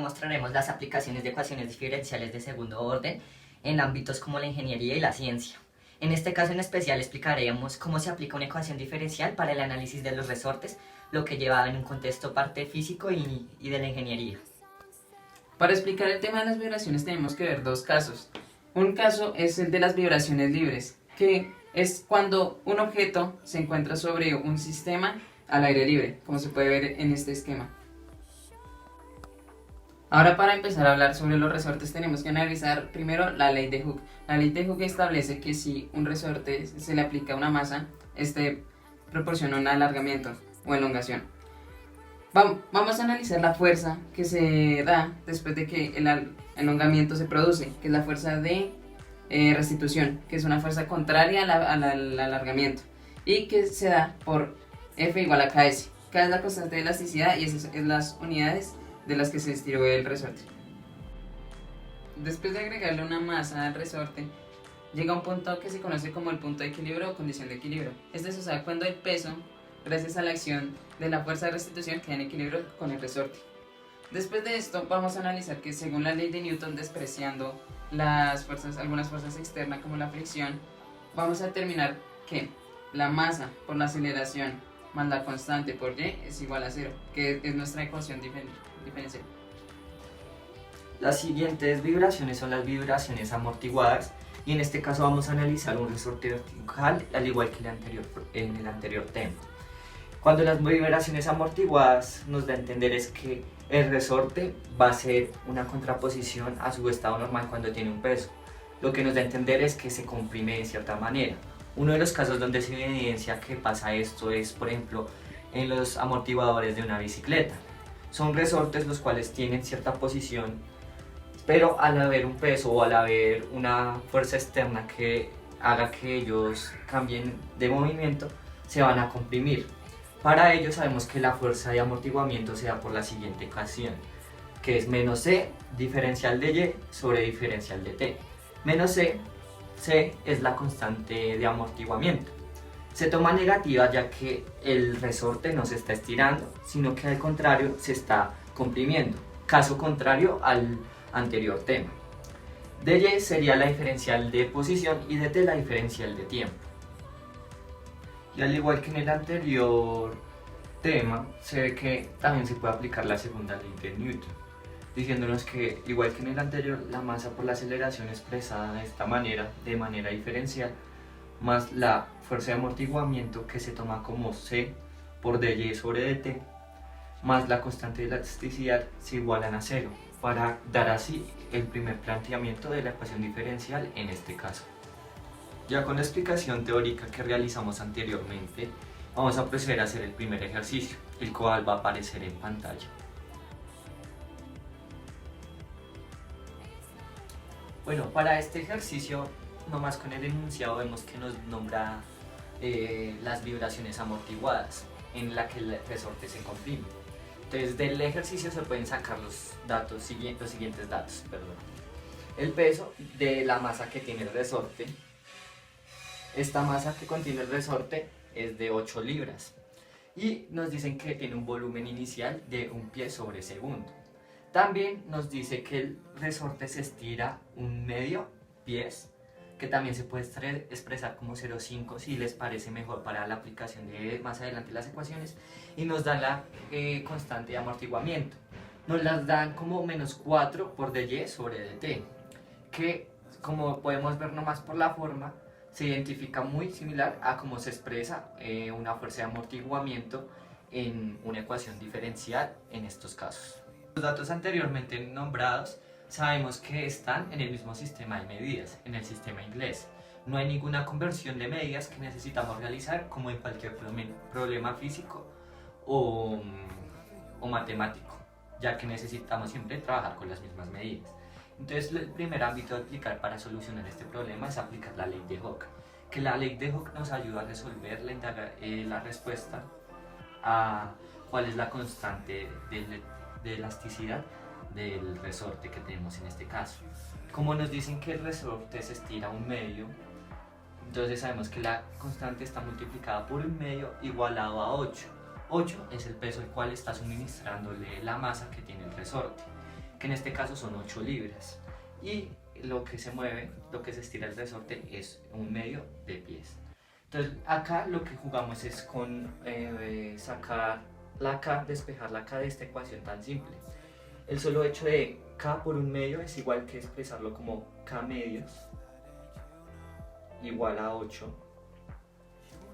mostraremos las aplicaciones de ecuaciones diferenciales de segundo orden en ámbitos como la ingeniería y la ciencia. En este caso en especial explicaremos cómo se aplica una ecuación diferencial para el análisis de los resortes, lo que lleva en un contexto parte físico y de la ingeniería. Para explicar el tema de las vibraciones tenemos que ver dos casos. Un caso es el de las vibraciones libres, que es cuando un objeto se encuentra sobre un sistema al aire libre, como se puede ver en este esquema. Ahora, para empezar a hablar sobre los resortes tenemos que analizar primero la ley de Hooke. La ley de Hooke establece que si un resorte se le aplica una masa, este proporciona un alargamiento o elongación. Vamos a analizar la fuerza que se da después de que el elongamiento se produce, que es la fuerza de restitución, que es una fuerza contraria al alargamiento, y que se da por F igual a KS. K es la constante de elasticidad y esas son las unidades de las que se estiró el resorte. Después de agregarle una masa al resorte, llega un punto que se conoce como el punto de equilibrio o condición de equilibrio. Este se usa cuando el peso, gracias a la acción de la fuerza de restitución, queda en equilibrio con el resorte. Después de esto vamos a analizar que según la ley de Newton, despreciando algunas fuerzas externas como la fricción, vamos a determinar que la masa por la aceleración más la constante por y es igual a 0, que es nuestra ecuación diferencial. Las siguientes vibraciones son las vibraciones amortiguadas, y en este caso vamos a analizar un resorte vertical al igual que en el anterior tema. Cuando las vibraciones amortiguadas nos da a entender es que el resorte va a ser una contraposición a su estado normal cuando tiene un peso. Lo que nos da a entender es que se comprime de cierta manera. Uno de los casos donde se evidencia que pasa esto es, por ejemplo, en los amortiguadores de una bicicleta. Son resortes los cuales tienen cierta posición, pero al haber un peso o al haber una fuerza externa que haga que ellos cambien de movimiento, se van a comprimir. Para ello sabemos que la fuerza de amortiguamiento se da por la siguiente ecuación, que es menos C diferencial de Y sobre diferencial de T. Menos C es la constante de amortiguamiento. Se toma negativa ya que el resorte no se está estirando, sino que al contrario se está comprimiendo, caso contrario al anterior tema. dy sería la diferencial de posición y dt la diferencial de tiempo. Y al igual que en el anterior tema, se ve que también se puede aplicar la segunda ley de Newton, diciéndonos que, igual que en el anterior, la masa por la aceleración expresada de esta manera, de manera diferencial, más la fuerza de amortiguamiento que se toma como C por dy sobre dt, más la constante de elasticidad se igualan a 0, para dar así el primer planteamiento de la ecuación diferencial en este caso. Ya con la explicación teórica que realizamos anteriormente, vamos a proceder a hacer el primer ejercicio, el cual va a aparecer en pantalla. Bueno, para este ejercicio, nomás con el enunciado vemos que nos nombra las vibraciones amortiguadas, en la que el resorte se comprime. Entonces, del ejercicio se pueden sacar los siguientes datos. El peso de la masa que tiene el resorte. Esta masa que contiene el resorte es de 8 libras y nos dicen que tiene un volumen inicial de 1 pie sobre segundo. También nos dice que el resorte se estira 1/2 pies, que también se puede expresar como 0,5 si les parece mejor para la aplicación de más adelante las ecuaciones, y nos dan la constante de amortiguamiento. Nos las dan como -4 por dy sobre dt, que como podemos ver nomás por la forma, se identifica muy similar a cómo se expresa una fuerza de amortiguamiento en una ecuación diferencial en estos casos. Los datos anteriormente nombrados sabemos que están en el mismo sistema de medidas, en el sistema inglés. No hay ninguna conversión de medidas que necesitamos realizar como en cualquier problema físico o matemático, ya que necesitamos siempre trabajar con las mismas medidas. Entonces, el primer ámbito a aplicar para solucionar este problema es aplicar la ley de Hooke, que la ley de Hooke nos ayuda a resolver la respuesta a cuál es la constante de elasticidad del resorte que tenemos en este caso. Como nos dicen que el resorte se estira 1/2, entonces sabemos que la constante está multiplicada por 1/2 igualado a 8. 8 es el peso al cual está suministrándole la masa que tiene el resorte. que en este caso son 8 libras. Y lo que se mueve, lo que se estira el resorte es 1/2 de pies. Entonces acá lo que jugamos es con sacar la K, despejar la K de esta ecuación tan simple. El solo hecho de K por 1/2 es igual que expresarlo como K medios igual a 8.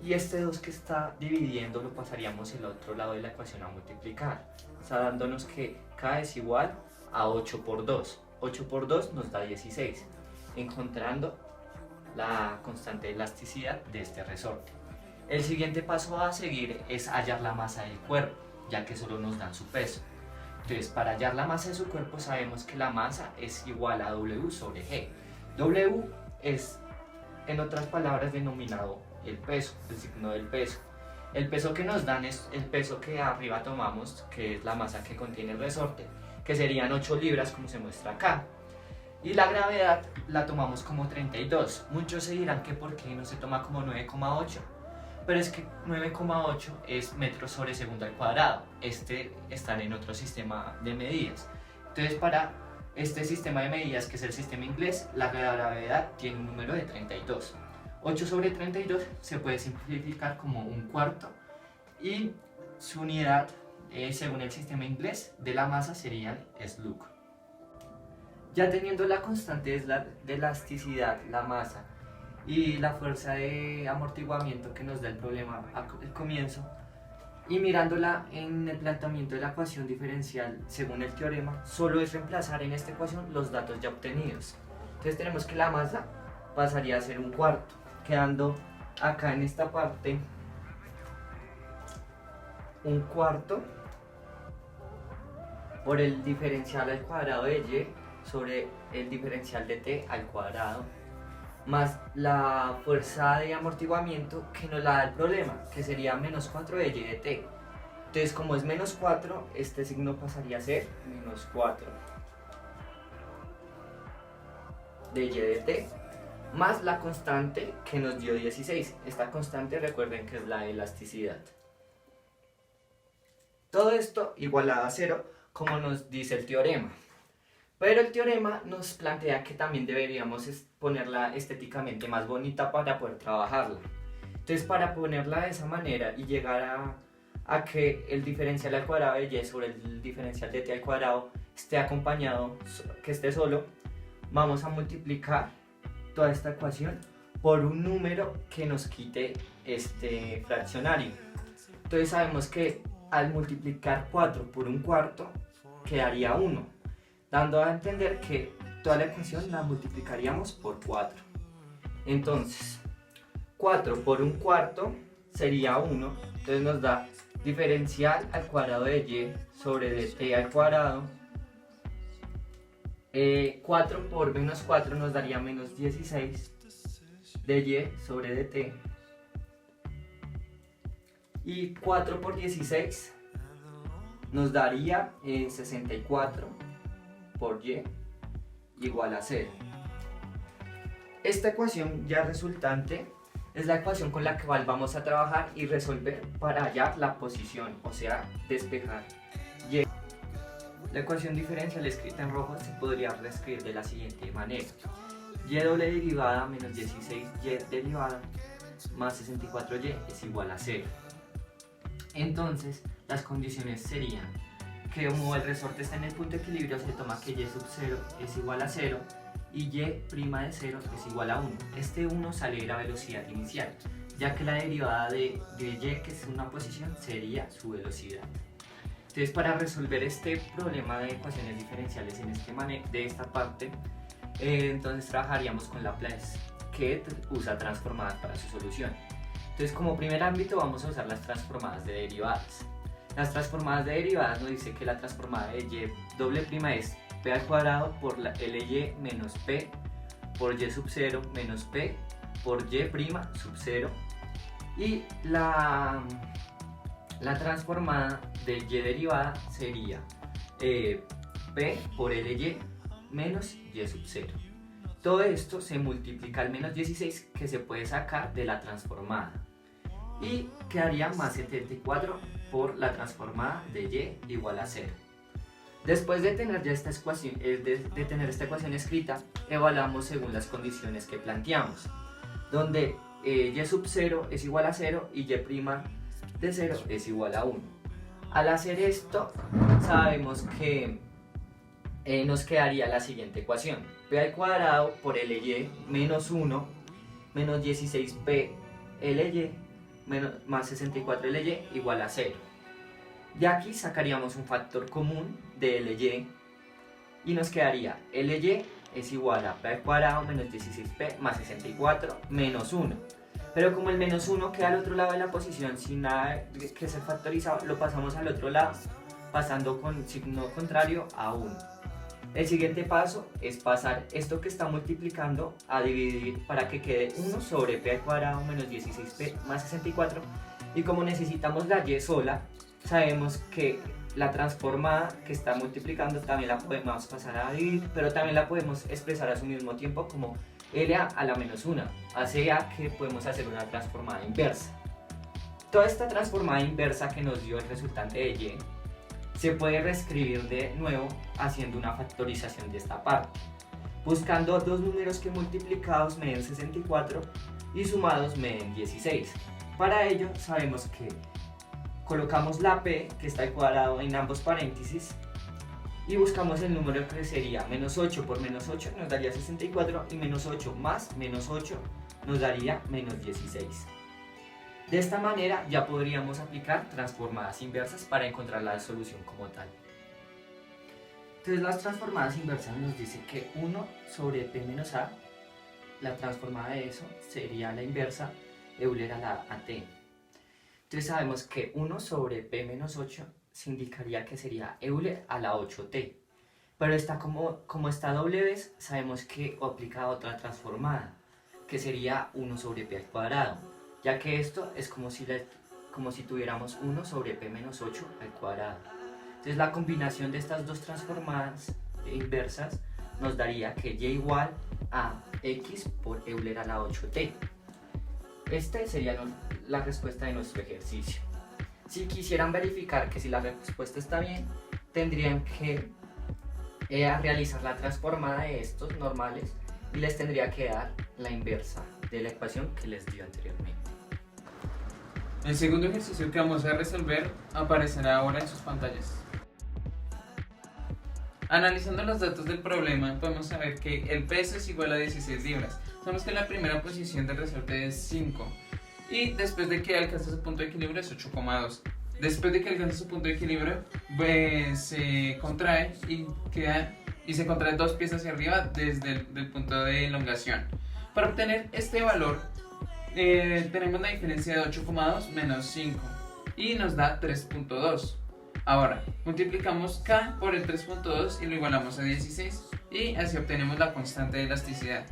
Y este 2 que está dividiendo lo pasaríamos el otro lado de la ecuación a multiplicar. Está dándonos que K es igual a 8 por 2. 8 por 2 nos da 16, encontrando la constante de elasticidad de este resorte. El siguiente paso a seguir es hallar la masa del cuerpo, ya que solo nos dan su peso. Entonces, para hallar la masa de su cuerpo sabemos que la masa es igual a W sobre G. W es, en otras palabras, denominado el peso, el signo del peso. El peso que nos dan es el peso que arriba tomamos, que es la masa que contiene el resorte, que serían 8 libras como se muestra acá. Y la gravedad la tomamos como 32. Muchos se dirán que por qué no se toma como 9,8, pero es que 9,8 es metros sobre segundo al cuadrado. Están en otro sistema de medidas. Entonces, para este sistema de medidas, que es el sistema inglés, la gravedad tiene un número de 32. 8 sobre 32 se puede simplificar como 1/4 y su unidad, según el sistema inglés, de la masa serían slug. Ya teniendo la constante de elasticidad, la masa y la fuerza de amortiguamiento que nos da el problema al comienzo, y mirándola en el planteamiento de la ecuación diferencial según el teorema, solo es reemplazar en esta ecuación los datos ya obtenidos. Entonces tenemos que la masa pasaría a ser 1/4, quedando acá en esta parte 1/4 por el diferencial al cuadrado de y sobre el diferencial de t al cuadrado, más la fuerza de amortiguamiento que nos la da el problema, que sería -4 de y de t. Entonces, como es -4, este signo pasaría a ser -4 de y de t, más la constante que nos dio 16. Esta constante, recuerden que es la elasticidad. Todo esto igualado a 0, como nos dice el teorema. Pero el teorema nos plantea que también deberíamos ponerla estéticamente más bonita para poder trabajarla. Entonces, para ponerla de esa manera y llegar a que el diferencial al cuadrado de y sobre el diferencial de t al cuadrado esté acompañado, que esté solo, vamos a multiplicar toda esta ecuación por un número que nos quite este fraccionario. Entonces sabemos que al multiplicar 4 por 1/4 quedaría 1, dando a entender que toda la ecuación la multiplicaríamos por 4. Entonces 4 por 1/4 sería 1, entonces nos da diferencial al cuadrado de y sobre de t al cuadrado. 4 por -4 nos daría -16 de y sobre de t. Y 4 por 16 nos daría 64 por y igual a 0. Esta ecuación ya resultante es la ecuación con la cual vamos a trabajar y resolver para hallar la posición, o sea, despejar y. La ecuación diferencial escrita en rojo se podría reescribir de la siguiente manera: y doble derivada menos 16y derivada más 64y es igual a 0. Entonces, las condiciones serían que como el resorte está en el punto de equilibrio, se toma que y sub 0 es igual a 0 y y' de 0 es igual a 1. Este 1 sale de la velocidad inicial, ya que la derivada de y, que es una posición, sería su velocidad. Entonces, para resolver este problema de ecuaciones diferenciales de esta parte, entonces trabajaríamos con Laplace, que usa transformadas para su solución. Entonces, como primer ámbito vamos a usar las transformadas de derivadas. Las transformadas de derivadas nos dice que la transformada de y doble prima es p al cuadrado por la ly menos p por y sub 0 menos p por y prima sub 0, y la transformada de y derivada sería p por ly menos y sub 0. Todo esto se multiplica al menos 16 que se puede sacar de la transformada y quedaría más 74 por la transformada de y igual a 0. Después de tener ya esta ecuación, de tener esta ecuación escrita, evaluamos según las condiciones que planteamos, donde y sub 0 es igual a 0 y y' de 0 es igual a 1. Al hacer esto, sabemos que nos quedaría la siguiente ecuación: p al cuadrado por ly menos 1 menos 16p ly más 64ly igual a 0. De aquí sacaríamos un factor común de ly y nos quedaría ly es igual a p al cuadrado menos 16p más 64 menos 1. Pero como el menos 1 queda al otro lado de la posición sin nada que ser factorizado, lo pasamos al otro lado pasando con signo contrario a 1. El siguiente paso es pasar esto que está multiplicando a dividir para que quede 1 sobre p al cuadrado menos 16p más 64. Y como necesitamos la y sola, sabemos que la transformada que está multiplicando también la podemos pasar a dividir, pero también la podemos expresar a su mismo tiempo como LA a la menos 1, hace ya que podemos hacer una transformada inversa. Toda esta transformada inversa que nos dio el resultante de y se puede reescribir de nuevo haciendo una factorización de esta parte, buscando dos números que multiplicados me den 64 y sumados me den 16. Para ello sabemos que colocamos la p que está al cuadrado en ambos paréntesis y buscamos el número que sería menos 8 por menos 8 nos daría 64 y menos 8 más menos 8 nos daría menos 16. De esta manera ya podríamos aplicar transformadas inversas para encontrar la solución como tal. Entonces las transformadas inversas nos dicen que 1 sobre p menos a, la transformada de eso sería la inversa Euler a la at. Entonces sabemos que 1 sobre p menos 8 se indicaría que sería Euler a la 8t. Pero está como está doble vez, sabemos que aplica otra transformada, que sería 1 sobre p al cuadrado, ya que esto es como si tuviéramos 1 sobre p menos 8 al cuadrado. Entonces la combinación de estas dos transformadas inversas nos daría que y igual a x por Euler a la 8t. Esta sería la respuesta de nuestro ejercicio. Si quisieran verificar que si la respuesta está bien, tendrían que realizar la transformada de estos normales y les tendría que dar la inversa de la ecuación que les dio anteriormente. El segundo ejercicio que vamos a resolver aparecerá ahora en sus pantallas. Analizando los datos del problema, podemos saber que el peso es igual a 16 libras. Sabemos que la primera posición del resorte es 5 y después de que alcance su punto de equilibrio es 8,2. Después de que alcance su punto de equilibrio, se contrae y se contrae 2 pies hacia arriba desde el punto de elongación. Para obtener este valor, tenemos la diferencia de 8,2 menos 5 y nos da 3,2. Ahora, multiplicamos K por el 3,2 y lo igualamos a 16 y así obtenemos la constante de elasticidad.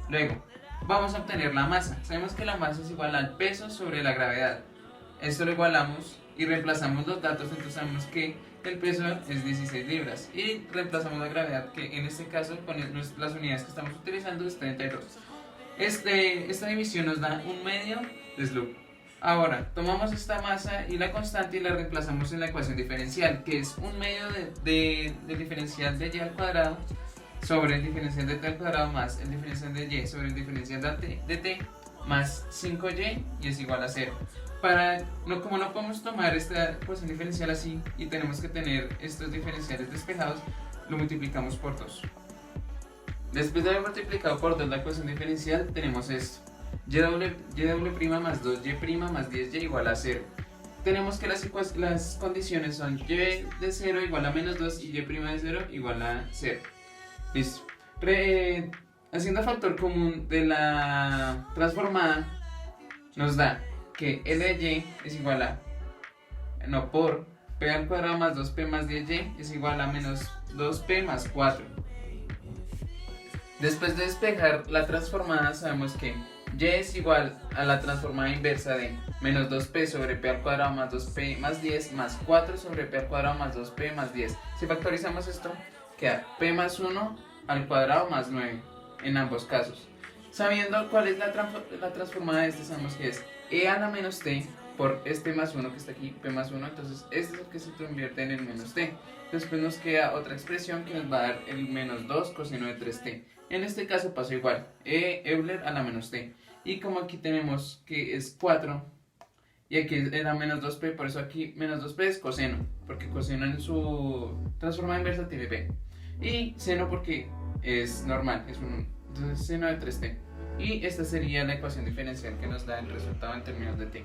Luego, vamos a obtener la masa. Sabemos que la masa es igual al peso sobre la gravedad. Esto lo igualamos y reemplazamos los datos, entonces sabemos que el peso es 16 libras y reemplazamos la gravedad, que en este caso con las unidades que estamos utilizando es 32. Esta división nos da 1/2 de Sloop. Ahora, tomamos esta masa y la constante y la reemplazamos en la ecuación diferencial, que es 1/2 del diferencial de y al cuadrado sobre el diferencial de t al cuadrado más el diferencial de y sobre el diferencial de t más 5y y es igual a 0. Como no podemos tomar esta ecuación diferencial así y tenemos que tener estos diferenciales despejados, lo multiplicamos por 2. Después de haber multiplicado por 2 la ecuación diferencial, tenemos esto: y w' más 2y' más 10y igual a 0. Tenemos que las condiciones son y de 0 igual a menos 2 y y' de 0 igual a 0. Listo. Haciendo factor común de la transformada, nos da que L de y es igual a, por p al cuadrado más 2p más 10y es igual a menos 2p más 4. Después de despejar la transformada, sabemos que y es igual a la transformada inversa de menos 2p sobre p al cuadrado más 2p más 10 más 4 sobre p al cuadrado más 2p más 10. Si factorizamos esto, queda p más 1 al cuadrado más 9 en ambos casos. Sabiendo cuál es la transformada de este, sabemos que es e a la menos t por este más 1 que está aquí, p más 1, entonces este es el que se convierte en el menos t. Después nos queda otra expresión que nos va a dar el menos 2 coseno de 3t. En este caso pasó igual, Euler a la menos t. Y como aquí tenemos que es 4 y aquí era menos 2p, por eso aquí menos 2p es coseno, porque coseno en su transformada inversa tiene p. Y seno porque es normal, es entonces seno de 3t. Y esta sería la ecuación diferencial que nos da el resultado en términos de t.